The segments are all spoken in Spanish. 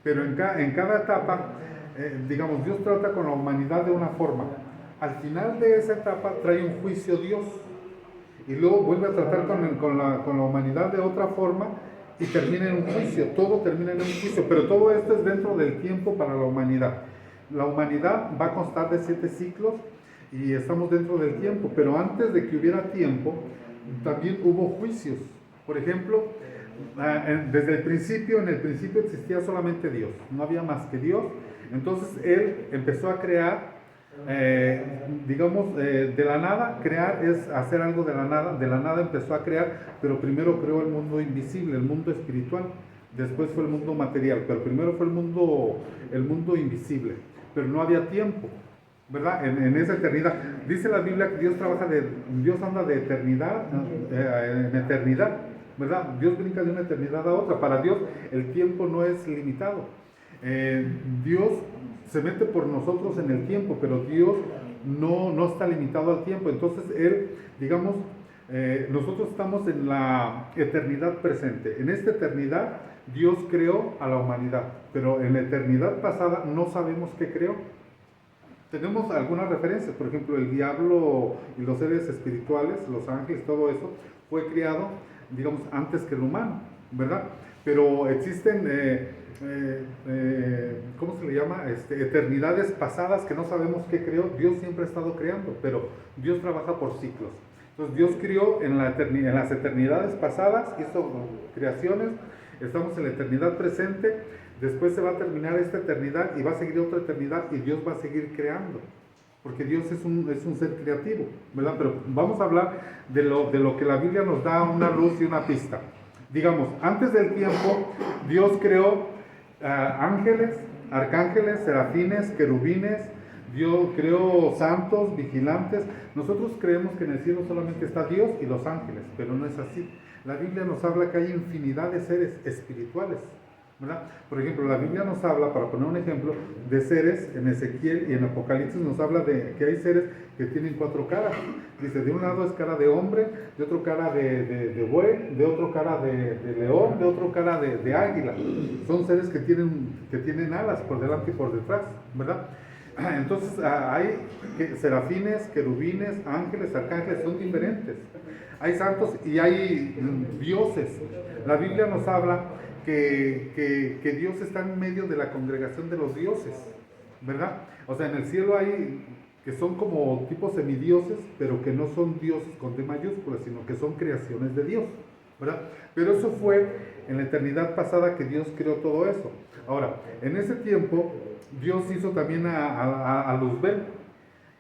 Pero en cada etapa, digamos, Dios trata con la humanidad de una forma. Al final de esa etapa trae un juicio Dios y luego vuelve a tratar con la humanidad de otra forma y termina en un juicio. Todo termina en un juicio, pero todo esto es dentro del tiempo para la humanidad. La humanidad va a constar de 7 ciclos y estamos dentro del tiempo, pero antes de que hubiera tiempo, también hubo juicios. Por ejemplo, desde el principio, en el principio existía solamente Dios, no había más que Dios. Entonces Él empezó a crear, digamos, de la nada. Crear es hacer algo de la nada empezó a crear, pero primero creó el mundo invisible, el mundo espiritual, después fue el mundo material, pero primero fue el mundo invisible, pero no había tiempo, ¿verdad? En esa eternidad. Dice la Biblia que Dios anda de eternidad en eternidad, ¿verdad? Dios brinca de una eternidad a otra. Para Dios el tiempo no es limitado. Dios se mete por nosotros en el tiempo, pero Dios no está limitado al tiempo. Entonces Él, digamos, nosotros estamos en la eternidad presente. En esta eternidad Dios creó a la humanidad, pero en la eternidad pasada no sabemos qué creó. Tenemos algunas referencias, por ejemplo, el diablo y los seres espirituales, los ángeles, todo eso fue creado, digamos, antes que el humano, ¿verdad? Pero existen, ¿cómo se le llama? Eternidades pasadas que no sabemos qué creó. Dios siempre ha estado creando, pero Dios trabaja por ciclos. Entonces Dios crió en las eternidades pasadas, hizo creaciones, estamos en la eternidad presente. Después se va a terminar esta eternidad y va a seguir otra eternidad y Dios va a seguir creando, porque Dios es un ser creativo, ¿verdad? Pero vamos a hablar de lo que la Biblia nos da una luz y una pista. Digamos, antes del tiempo, Dios creó ángeles, arcángeles, serafines, querubines. Dios creó santos, vigilantes. Nosotros creemos que en el cielo solamente está Dios y los ángeles, pero no es así. La Biblia nos habla que hay infinidad de seres espirituales, ¿verdad? Por ejemplo, la Biblia nos habla, para poner un ejemplo, de seres. En Ezequiel y en Apocalipsis nos habla de que hay seres que tienen 4 caras. Dice, de un lado es cara de hombre, de otro cara de buey, de otro cara de león, de otro cara de águila. Son seres que tienen alas por delante y por detrás, ¿verdad? Entonces hay serafines, querubines, ángeles, arcángeles, son diferentes. Hay santos y hay dioses. La Biblia nos habla que Dios está en medio de la congregación de los dioses, ¿verdad? O sea, en el cielo hay que son como tipos semidioses, pero que no son dioses con D mayúscula, sino que son creaciones de Dios, ¿verdad? Pero eso fue en la eternidad pasada que Dios creó todo eso. Ahora, en ese tiempo, Dios hizo también a Luzbel,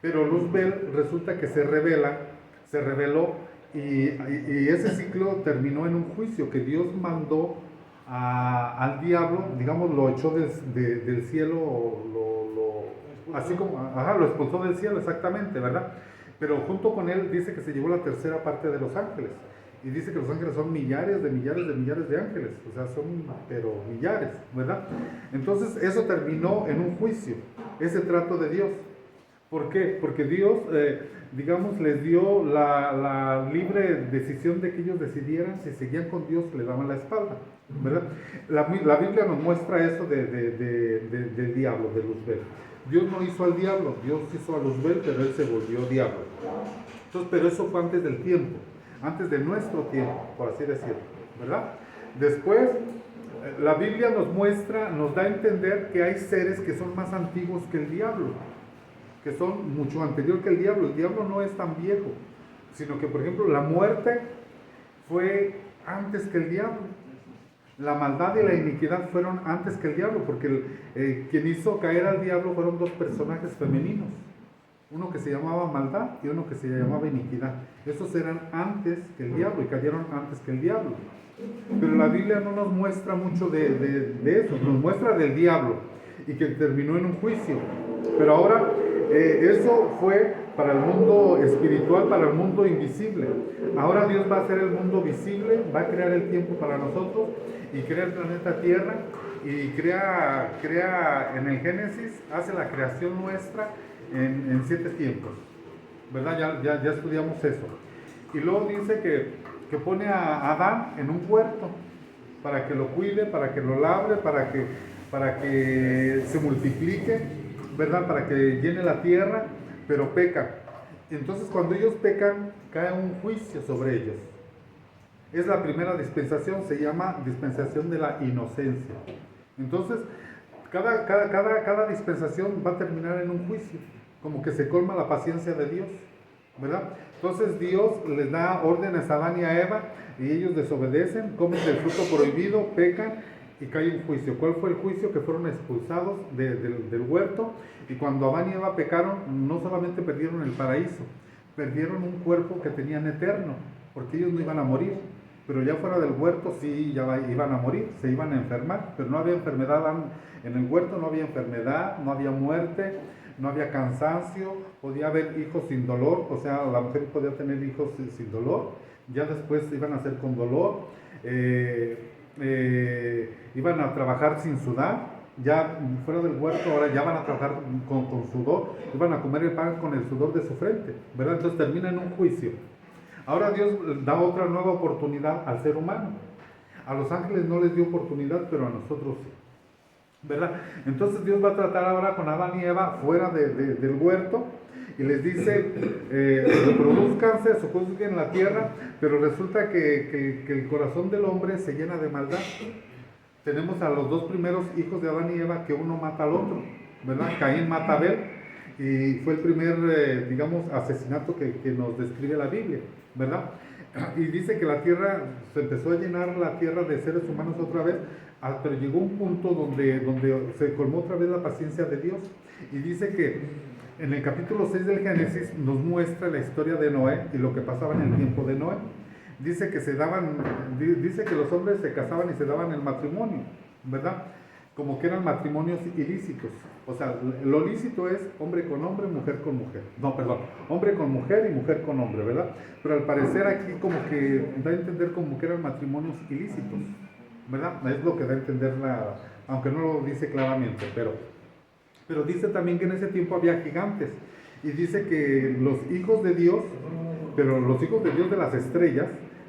pero Luzbel resulta que se reveló y ese ciclo terminó en un juicio que Dios mandó al diablo, digamos, lo echó del cielo, así como, lo expulsó del cielo, exactamente, ¿verdad? Pero junto con él dice que se llevó la tercera parte de los ángeles. Y dice que los ángeles son millares de ángeles, o sea, son, pero millares, ¿verdad? Entonces, eso terminó en un juicio, ese trato de Dios. ¿Por qué? Porque Dios, digamos, les dio la libre decisión de que ellos decidieran si seguían con Dios, le daban la espalda, ¿verdad? La Biblia nos muestra eso del diablo, de Luzbel. Dios no hizo al diablo, Dios hizo a Luzbel, pero él se volvió diablo. Entonces, pero eso fue antes del tiempo, antes de nuestro tiempo, por así decirlo, ¿verdad? Después, la Biblia nos da a entender que hay seres que son más antiguos que el diablo, que son mucho anterior que el diablo. El diablo no es tan viejo, sino que, por ejemplo, la muerte fue antes que el diablo. La maldad y la iniquidad fueron antes que el diablo, porque quien hizo caer al diablo fueron 2 personajes femeninos. Uno que se llamaba maldad y uno que se llamaba iniquidad. Esos eran antes que el diablo y cayeron antes que el diablo. Pero la Biblia no nos muestra mucho de eso, nos muestra del diablo y que terminó en un juicio. Pero ahora eso fue para el mundo espiritual, para el mundo invisible. Ahora Dios va a hacer el mundo visible, va a crear el tiempo para nosotros y crea el planeta Tierra y crea en el Génesis, hace la creación nuestra en 7 tiempos, ¿verdad? Ya estudiamos eso. Y luego dice que pone a Adán en un huerto para que lo cuide, para que lo labre, para que para que se multiplique, ¿verdad? Para que llene la tierra, pero peca. Entonces cuando ellos pecan, cae un juicio sobre ellos. Es la primera dispensación, se llama dispensación de la inocencia. Entonces, cada dispensación va a terminar en un juicio, como que se colma la paciencia de Dios, ¿verdad? Entonces Dios les da órdenes a Adán y a Eva y ellos desobedecen, comen del fruto prohibido, pecan y cae un juicio. ¿Cuál fue el juicio? Que fueron expulsados del huerto, y cuando Adán y Eva pecaron, no solamente perdieron el paraíso, perdieron un cuerpo que tenían eterno, porque ellos no iban a morir. Pero ya fuera del huerto sí iban a morir, se iban a enfermar, pero no había enfermedad en el huerto, no había enfermedad, no había muerte, no había cansancio, podía haber hijos sin dolor, o sea, la mujer podía tener hijos sin dolor, ya después iban a ser con dolor, iban a trabajar sin sudar, ya fuera del huerto ahora ya van a trabajar con sudor, iban a comer el pan con el sudor de su frente, ¿verdad? Entonces termina en un juicio. Ahora Dios da otra nueva oportunidad al ser humano. A los ángeles no les dio oportunidad, pero a nosotros sí, ¿verdad? Entonces Dios va a tratar ahora con Adán y Eva fuera del huerto y les dice, reproduzcanse, sojuzguen la tierra, pero resulta que el corazón del hombre se llena de maldad. Tenemos a los dos primeros hijos de Adán y Eva, que uno mata al otro, ¿verdad? Caín mata a Abel, y fue el primer, digamos, asesinato que nos describe la Biblia, ¿verdad? Y dice que la tierra, se empezó a llenar la tierra de seres humanos otra vez, pero llegó un punto donde se colmó otra vez la paciencia de Dios. Y dice que en el capítulo 6 del Génesis nos muestra la historia de Noé y lo que pasaba en el tiempo de Noé. Dice que los hombres se casaban y se daban el matrimonio, ¿verdad? Como que eran matrimonios ilícitos. O sea, lo lícito es hombre con hombre, mujer con mujer. No, perdón, hombre con mujer y mujer con hombre, ¿verdad? Pero al parecer aquí como que da a entender como que eran matrimonios ilícitos, ¿verdad? Es lo que da a entender aunque no lo dice claramente, pero dice también que en ese tiempo había gigantes. Y dice que los hijos de Dios, pero los hijos de Dios de las estrellas,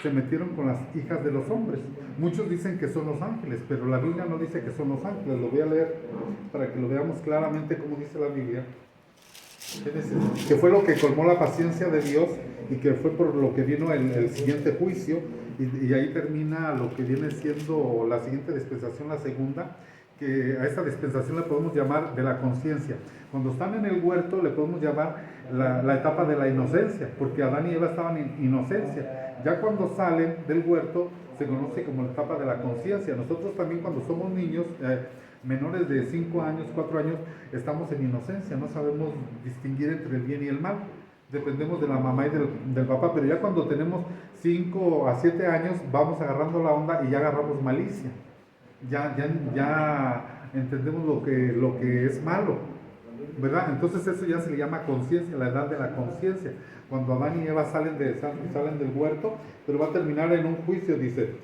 se metieron con las hijas de los hombres. Muchos dicen que son los ángeles, pero la Biblia no dice que son los ángeles. Lo voy a leer para que lo veamos claramente como dice la Biblia. Que fue lo que colmó la paciencia de Dios y que fue por lo que vino el siguiente juicio, y ahí termina lo que viene siendo la siguiente dispensación, la segunda, que a esta dispensación le podemos llamar de la conciencia. Cuando están en el huerto le podemos llamar la etapa de la inocencia, porque Adán y Eva estaban en inocencia. Ya cuando salen del huerto se conoce como la etapa de la conciencia. Nosotros también cuando somos niños, menores de 5 años, 4 años, estamos en inocencia, no sabemos distinguir entre el bien y el mal. Dependemos de la mamá y del papá, pero ya cuando tenemos 5 a 7 años vamos agarrando la onda y ya agarramos malicia. Ya entendemos lo que es malo, ¿verdad? Entonces eso ya se le llama conciencia, la edad de la conciencia, cuando Adán y Eva salen del huerto, pero va a terminar en un juicio. Dice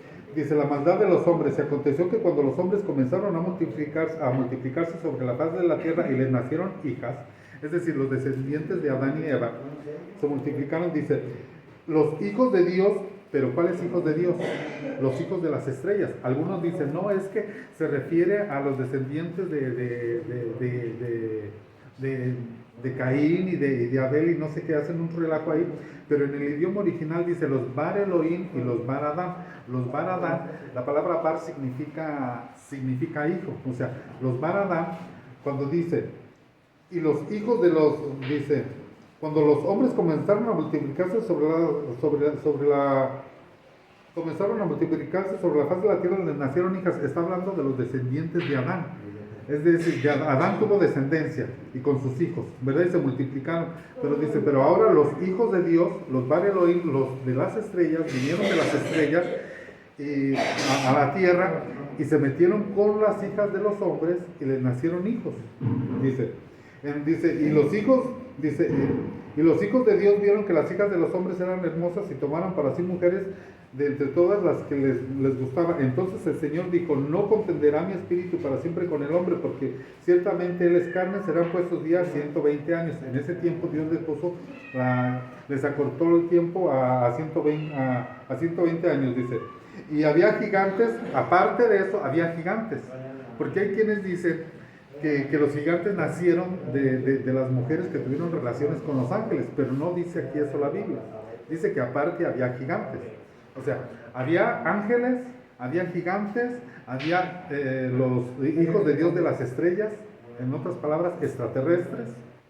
la maldad de los hombres. Se aconteció que cuando los hombres comenzaron a multiplicarse sobre la faz de la tierra y les nacieron hijas, es decir, los descendientes de Adán y Eva se multiplicaron, dice, los hijos de Dios. Pero ¿cuáles hijos de Dios? Los hijos de las estrellas. Algunos dicen, no, es que se refiere a los descendientes de Caín y de Abel, y no sé qué, hacen un relajo ahí. Pero en el idioma original dice los Bar Elohim y los Bar Adán. Los Bar Adán, la palabra Bar significa hijo. O sea, los Bar Adán, cuando dice, y los hijos de dice, cuando los hombres comenzaron a multiplicarse comenzaron a multiplicarse sobre la faz de la tierra, les nacieron hijas. Está hablando de los descendientes de Adán. Es decir, que Adán tuvo descendencia y con sus hijos, ¿verdad? Y se multiplicaron. Pero dice, pero ahora los hijos de Dios, los Bar Elohim, los de las estrellas, vinieron de las estrellas a la tierra y se metieron con las hijas de los hombres y les nacieron hijos. Dice, y los hijos de Dios vieron que las hijas de los hombres eran hermosas y tomaron para sí mujeres de entre todas las que les gustaba. Entonces el Señor dijo, no contenderá mi espíritu para siempre con el hombre, porque ciertamente él es carne, serán puestos días 120 años. En ese tiempo Dios les acortó el tiempo a 120 años, dice. Y había gigantes, aparte de eso, había gigantes. Porque hay quienes dicen que los gigantes nacieron de las mujeres que tuvieron relaciones con los ángeles, pero no dice aquí eso la Biblia. Dice que aparte había gigantes. O sea, había ángeles, había gigantes, había los hijos de Dios de las estrellas, en otras palabras, extraterrestres,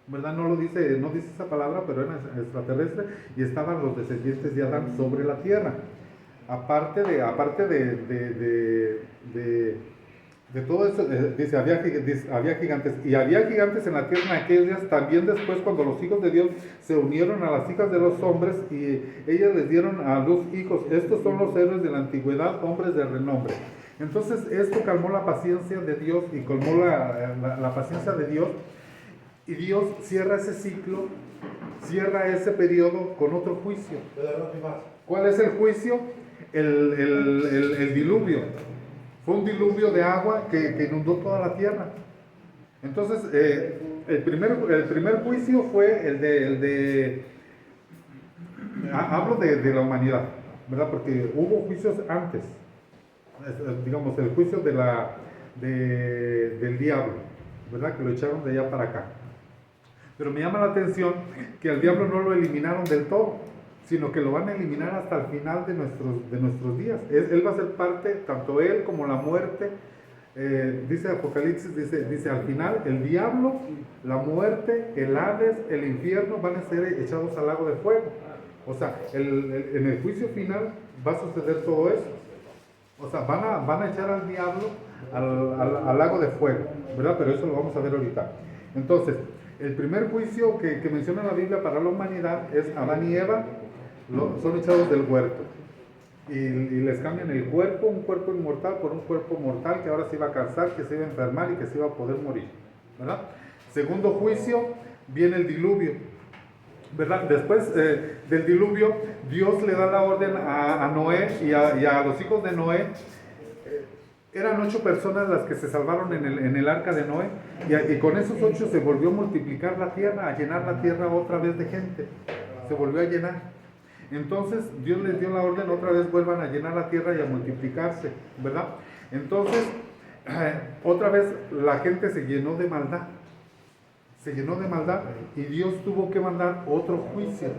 ¿verdad? No dice esa palabra, pero eran extraterrestres, y estaban los descendientes de Adán sobre la tierra. Aparte de todo eso, dice, había gigantes, y había gigantes en la tierra en aquellos días, también después cuando los hijos de Dios se unieron a las hijas de los hombres, y ellas les dieron a luz hijos. Estos son los héroes de la antigüedad, hombres de renombre. Entonces esto calmó la paciencia de Dios, y colmó la paciencia de Dios, y Dios cierra ese ciclo, cierra ese periodo con otro juicio. ¿Cuál es el juicio? El diluvio. Fue un diluvio de agua que inundó toda la tierra. Entonces, el primer juicio fue hablo de la humanidad, ¿verdad? Porque hubo juicios antes, digamos, el juicio del diablo, ¿verdad? Que lo echaron de allá para acá. Pero me llama la atención que al diablo no lo eliminaron del todo, sino que lo van a eliminar hasta el final de nuestros días. Él va a ser parte, tanto él como la muerte. Dice Apocalipsis, dice al final, el diablo, la muerte, el Hades, el infierno van a ser echados al lago de fuego. O sea, en el juicio final va a suceder todo eso. O sea, van a echar al diablo al lago de fuego, ¿verdad? Pero eso lo vamos a ver ahorita. Entonces, el primer juicio que menciona la Biblia para la humanidad es Adán y Eva. Son echados del huerto y les cambian el cuerpo, un cuerpo inmortal por un cuerpo mortal, que ahora se iba a cansar, que se iba a enfermar y que se iba a poder morir, ¿verdad? Segundo juicio, viene el diluvio, ¿verdad? Después del diluvio, Dios le da la orden a Noé y a los hijos de Noé. Eran 8 personas las que se salvaron en el arca de Noé, y con esos 8 se volvió a multiplicar la tierra, a llenar la tierra otra vez de gente, se volvió a llenar. Entonces Dios les dio la orden, otra vez vuelvan a llenar la tierra y a multiplicarse, ¿verdad? Entonces, otra vez la gente se llenó de maldad, y Dios tuvo que mandar otro juicio.